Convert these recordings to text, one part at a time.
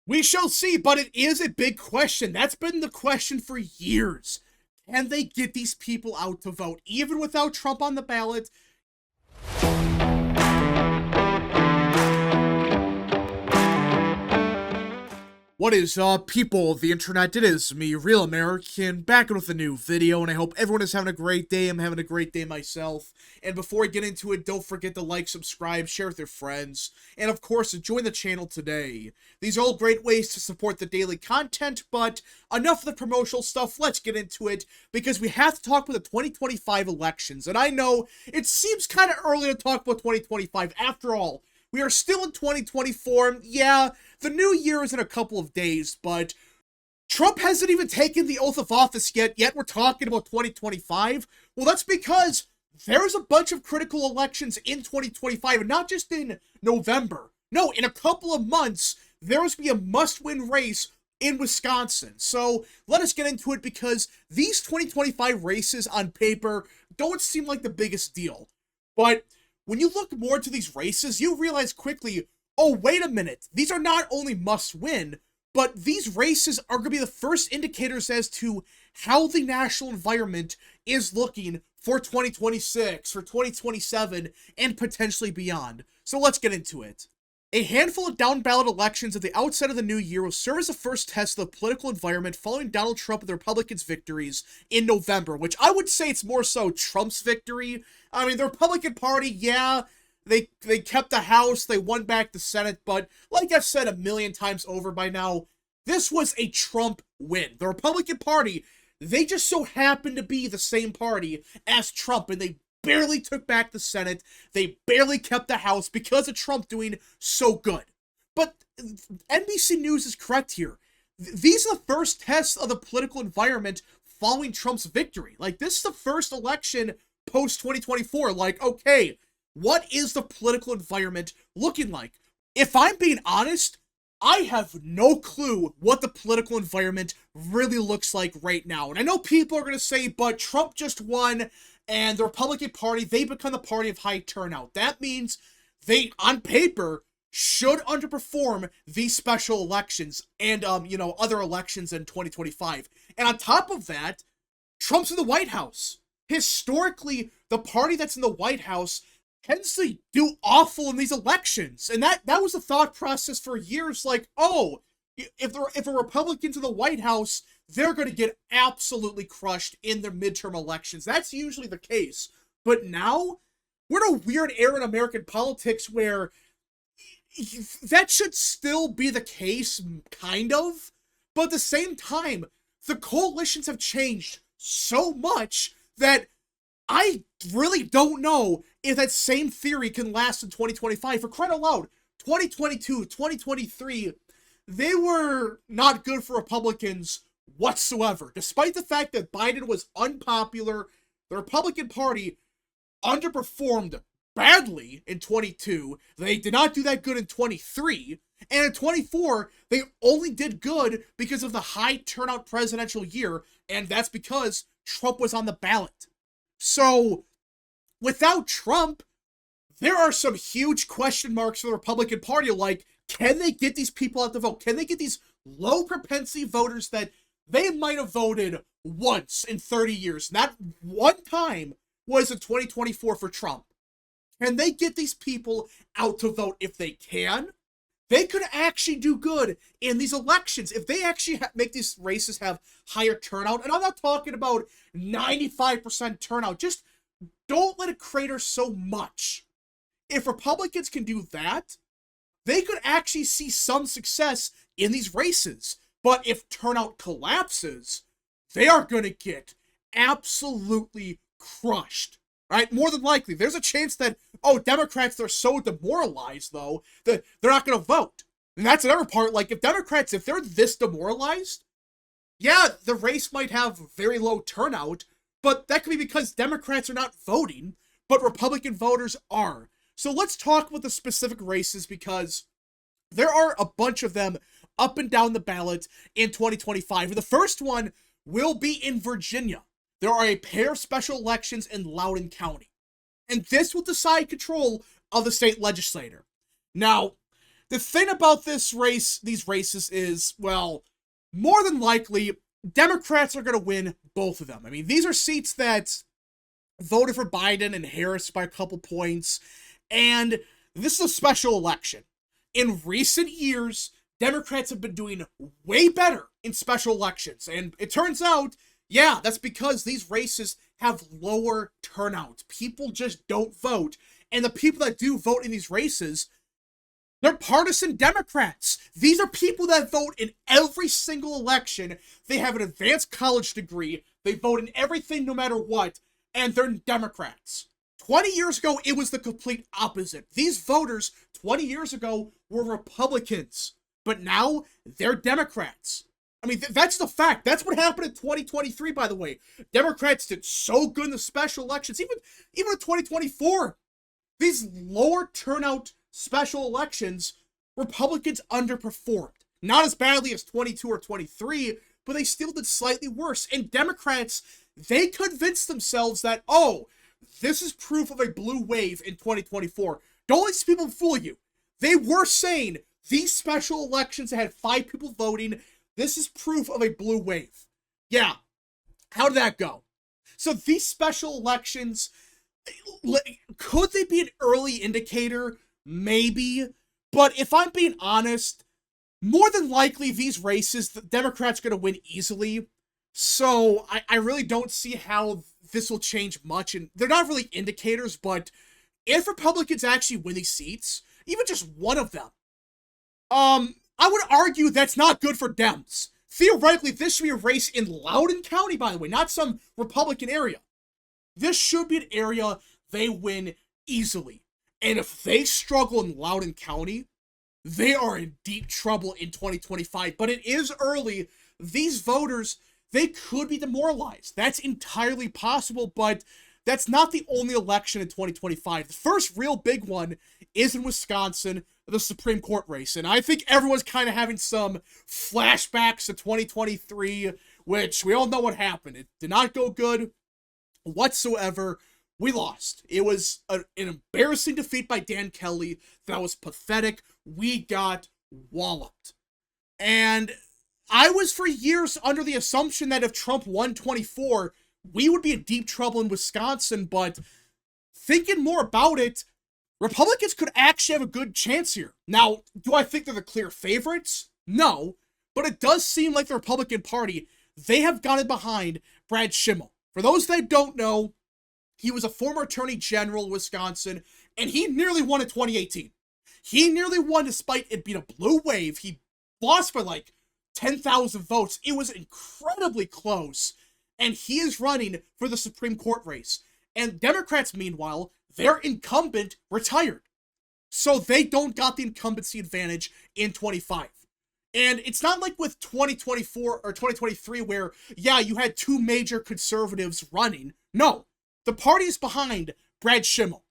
We shall see, but it is a big question. That's been the question for years. Can they get these people out to vote, even without Trump on the ballot? What is up, people of the internet? It is me, Real American, back with a new video, and I hope everyone is having a great day. I'm having a great day myself. And before I get into it, don't forget to like, subscribe, share with your friends, and of course, join the channel today. These are all great ways to support the daily content, but enough of the promotional stuff, let's get into it, because we have to talk about the 2025 elections. And I know it seems kind of early to talk about 2025. After all, we are still in 2024. Yeah, the new year is in a couple of days, but Trump hasn't even taken the oath of office yet we're talking about 2025. Well, that's because there's a bunch of critical elections in 2025, and not just in November. No, in a couple of months, there's going to be a must-win race in Wisconsin. So let us get into it, because these 2025 races on paper don't seem like the biggest deal. But when you look more into these races, you realize quickly, oh, wait a minute, these are not only must-win, but these races are going to be the first indicators as to how the national environment is looking for 2026, for 2027, and potentially beyond. So let's get into it. A handful of down-ballot elections at the outset of the new year will serve as the first test of the political environment following Donald Trump and the Republicans' victories in November, which I would say it's more so Trump's victory. I mean, the Republican Party, yeah, they kept the House, they won back the Senate, but like I've said a million times over by now, this was a Trump win. The Republican Party, they just so happened to be the same party as Trump, and they barely took back the Senate. They barely kept the House because of Trump doing so good. But NBC News is correct here. These are the first tests of the political environment following Trump's victory. Like, this is the first election post-2024. Like, okay, what is the political environment looking like? If I'm being honest, I have no clue what the political environment really looks like right now. And I know people are going to say, but Trump just won, and the Republican Party, they become the party of high turnout. That means they, on paper, should underperform these special elections and, other elections in 2025. And on top of that, Trump's in the White House. Historically, the party that's in the White House tends to do awful in these elections. And that was the thought process for years, like, oh, if a Republican's in the White House, they're going to get absolutely crushed in their midterm elections. That's usually the case. But now, we're in a weird era in American politics where that should still be the case, kind of. But at the same time, the coalitions have changed so much that I really don't know if that same theory can last in 2025. For crying out loud, 2022, 2023, they were not good for Republicans whatsoever. Despite the fact that Biden was unpopular, the Republican Party underperformed badly in 22. They did not do that good in 23. And in 24, they only did good because of the high turnout presidential year, and that's because Trump was on the ballot. So, without Trump, there are some huge question marks for the Republican Party, like, can they get these people out to vote? Can they get these low propensity voters that they might have voted once in 30 years? And that one time was in 2024 for Trump. Can they get these people out to vote? If they can, they could actually do good in these elections. If they actually make these races have higher turnout, and I'm not talking about 95% turnout, just don't let it crater so much. If Republicans can do that, they could actually see some success in these races. But if turnout collapses, they are going to get absolutely crushed. Right? More than likely. There's a chance that, Democrats, they're so demoralized, though, that they're not going to vote. And that's another part. Like, if Democrats, if they're this demoralized, yeah, the race might have very low turnout, but that could be because Democrats are not voting, but Republican voters are. So let's talk about the specific races, because there are a bunch of them up and down the ballot in 2025. And the first one will be in Virginia. There are a pair of special elections in Loudoun County, and this will decide control of the state legislature. Now, The thing about these races is, well, more than likely, Democrats are going to win both of them. I mean, these are seats that voted for Biden and Harris by a couple points, and this is a special election. In recent years, Democrats have been doing way better in special elections, and it turns out, yeah, that's because these races have lower turnout. People just don't vote, and the people that do vote in these races, they're partisan Democrats. These are people that vote in every single election. They have an advanced college degree. They vote in everything no matter what, and they're Democrats. 20 years ago, it was the complete opposite. These voters, 20 years ago, were Republicans, but now they're Democrats. I mean, that's the fact. That's what happened in 2023, by the way. Democrats did so good in the special elections, even in 2024. These lower turnout special elections, Republicans underperformed. Not as badly as 22 or 23, but they still did slightly worse. And Democrats, they convinced themselves that, oh, this is proof of a blue wave in 2024. Don't let these people fool you. They were saying these special elections that had 5 people voting, this is proof of a blue wave. Yeah. How did that go? So these special elections, could they be an early indicator? Maybe. But if I'm being honest, more than likely these races, the Democrats are going to win easily. So I really don't see how this will change much. And they're not really indicators, but if Republicans actually win these seats, even just one of them, I would argue that's not good for Dems. Theoretically, this should be a race in Loudoun County, by the way, not some Republican area. This should be an area they win easily. And if they struggle in Loudoun County, they are in deep trouble in 2025. But it is early. These voters, they could be demoralized. That's entirely possible, but that's not the only election in 2025. The first real big one is in Wisconsin, the Supreme Court race. And I think everyone's kind of having some flashbacks to 2023, which we all know what happened. It did not go good whatsoever. We lost. It was an embarrassing defeat by Dan Kelly. That was pathetic. We got walloped. And I was for years under the assumption that if Trump won 24, we would be in deep trouble in Wisconsin, but thinking more about it, Republicans could actually have a good chance here. Now, do I think they're the clear favorites? No, but it does seem like the Republican Party, they have gotten behind Brad Schimmel. For those that don't know, he was a former attorney general in Wisconsin, and he nearly won in 2018. He nearly won despite it being a blue wave. He lost by like 10,000 votes. It was incredibly close. And he is running for the Supreme Court race. And Democrats, meanwhile, their incumbent retired. So they don't got the incumbency advantage in 25. And it's not like with 2024 or 2023 where, yeah, you had 2 major conservatives running. No, the party is behind Brad Schimmel.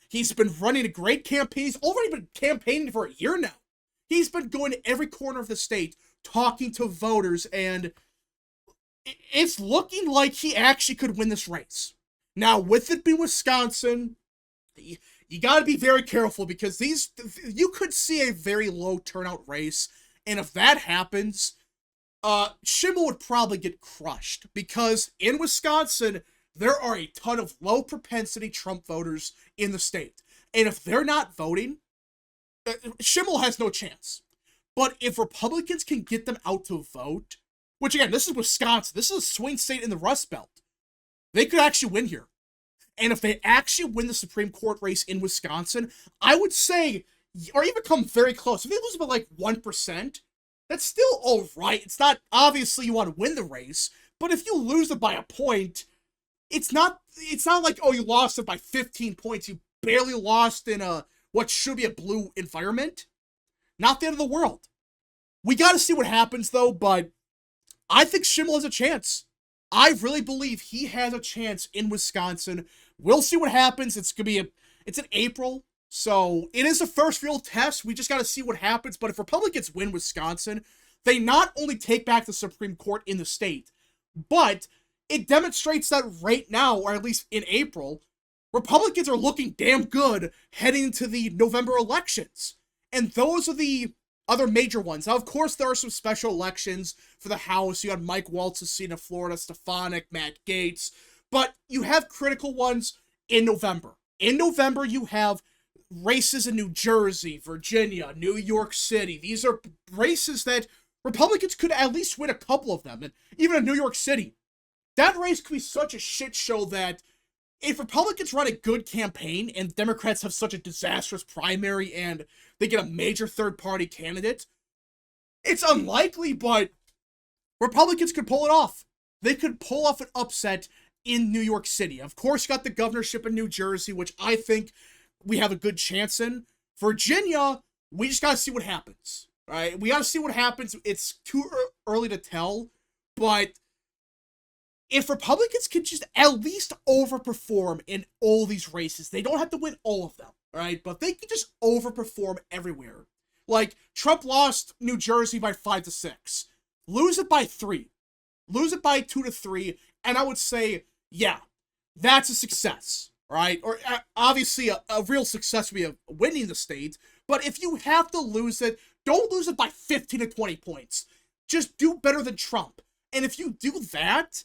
He's been running a great campaign. He's already been campaigning for a year now. He's been going to every corner of the state, talking to voters, and it's looking like he actually could win this race. Now, with it being Wisconsin, you got to be very careful because you could see a very low turnout race, and if that happens, Schimmel would probably get crushed because in Wisconsin, there are a ton of low propensity Trump voters in the state. And if they're not voting, Schimmel has no chance. But if Republicans can get them out to vote, which again, this is Wisconsin, this is a swing state in the Rust Belt, they could actually win here. And if they actually win the Supreme Court race in Wisconsin, I would say, or even come very close, if they lose by like 1%, that's still all right. It's not, obviously you want to win the race, but if you lose it by a point, it's not like, oh, you lost it by 15 points. You barely lost in what should be a blue environment. Not the end of the world. We got to see what happens, though, but I think Schimmel has a chance. I really believe he has a chance in Wisconsin. We'll see what happens. It's in April, so it is the first real test. We just got to see what happens, but if Republicans win Wisconsin, they not only take back the Supreme Court in the state, but it demonstrates that right now, or at least in April, Republicans are looking damn good heading into the November elections. And those are the other major ones. Now, of course, there are some special elections for the House. You had Mike Waltz's seat in Florida, Stefanik, Matt Gaetz. But you have critical ones in November. In November, you have races in New Jersey, Virginia, New York City. These are races that Republicans could at least win a couple of them. And even in New York City, that race could be such a shit show that if Republicans run a good campaign and Democrats have such a disastrous primary and they get a major third-party candidate, it's unlikely, but Republicans could pull it off. They could pull off an upset in New York City. Of course, you got the governorship in New Jersey, which I think we have a good chance in. Virginia, we just got to see what happens, right? We got to see what happens. It's too early to tell, but if Republicans could just at least overperform in all these races, they don't have to win all of them, right? But they can just overperform everywhere. Like, Trump lost New Jersey by 5-6. Lose it by 3. Lose it by 2-3. And I would say, yeah, that's a success, right? Or obviously a real success would be winning the state. But if you have to lose it, don't lose it by 15 to 20 points. Just do better than Trump. And if you do that,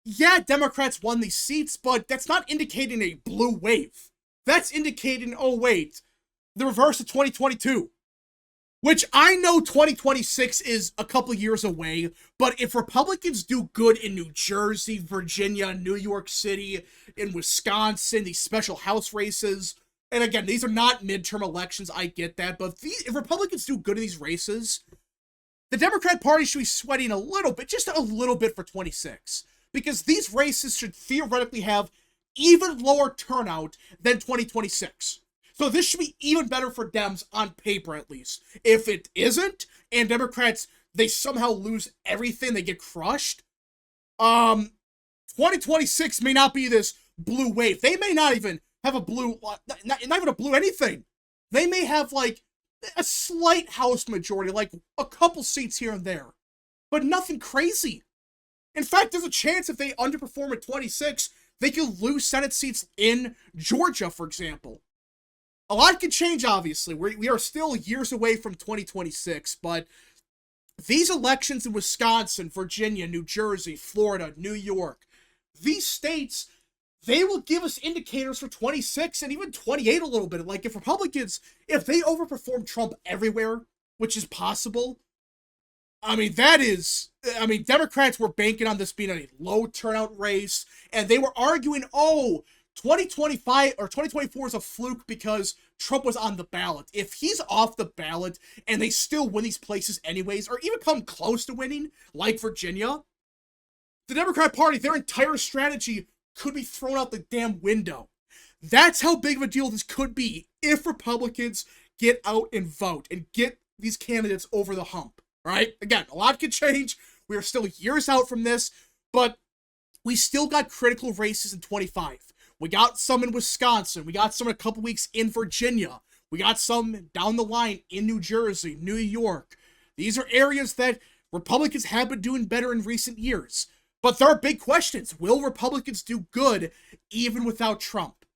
yeah, Democrats won these seats, but that's not indicating a blue wave. That's indicating, oh wait, the reverse of 2022. Which I know 2026 is a couple years away, but if Republicans do good in New Jersey, Virginia, New York City, in Wisconsin, these special House races, and again, these are not midterm elections, I get that, but if Republicans do good in these races, the Democrat Party should be sweating a little bit, just a little bit for 26. Because these races should theoretically have even lower turnout than 2026. So this should be even better for Dems on paper, at least. If it isn't, and Democrats, they somehow lose everything, they get crushed, 2026 may not be this blue wave. They may not even have a blue, not even a blue anything. They may have, like, a slight House majority, like a couple seats here and there. But nothing crazy. In fact, there's a chance if they underperform at 26, they could lose Senate seats in Georgia, for example. A lot can change, obviously. We are still years away from 2026, but these elections in Wisconsin, Virginia, New Jersey, Florida, New York, these states, they will give us indicators for 26 and even 28 a little bit. Like, if Republicans, if they overperform Trump everywhere, which is possible, I mean, Democrats were banking on this being a low turnout race, and they were arguing, oh, 2025 or 2024 is a fluke because Trump was on the ballot. If he's off the ballot and they still win these places anyways, or even come close to winning, like Virginia, the Democrat Party, their entire strategy could be thrown out the damn window. That's how big of a deal this could be if Republicans get out and vote and get these candidates over the hump. Right? Again, a lot could change. We are still years out from this, but we still got critical races in 25. We got some in Wisconsin. We got some in a couple weeks in Virginia. We got some down the line in New Jersey, New York. These are areas that Republicans have been doing better in recent years. But there are big questions. Will Republicans do good even without Trump?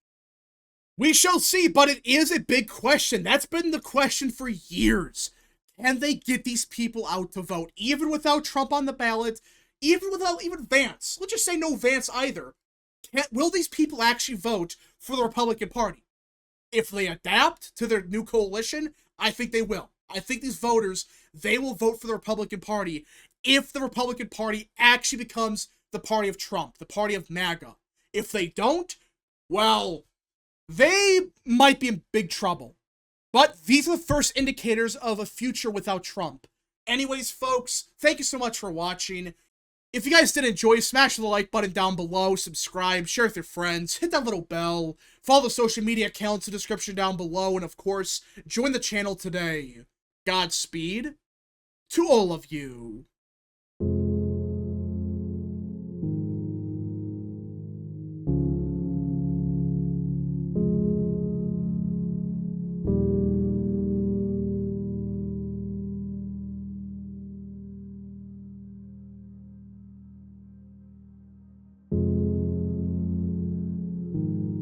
We shall see, but it is a big question. That's been the question for years. Can they get these people out to vote, even without Trump on the ballot, even without even Vance? Let's just say no Vance either. Will these people actually vote for the Republican Party? If they adapt to their new coalition, I think they will. I think these voters, they will vote for the Republican Party if the Republican Party actually becomes the party of Trump, the party of MAGA. If they don't, well, they might be in big trouble. But these are the first indicators of a future without Trump. Anyways, folks, thank you so much for watching. If you guys did enjoy, smash the like button down below, subscribe, share with your friends, hit that little bell, follow the social media accounts in the description down below, and of course, join the channel today. Godspeed to all of you.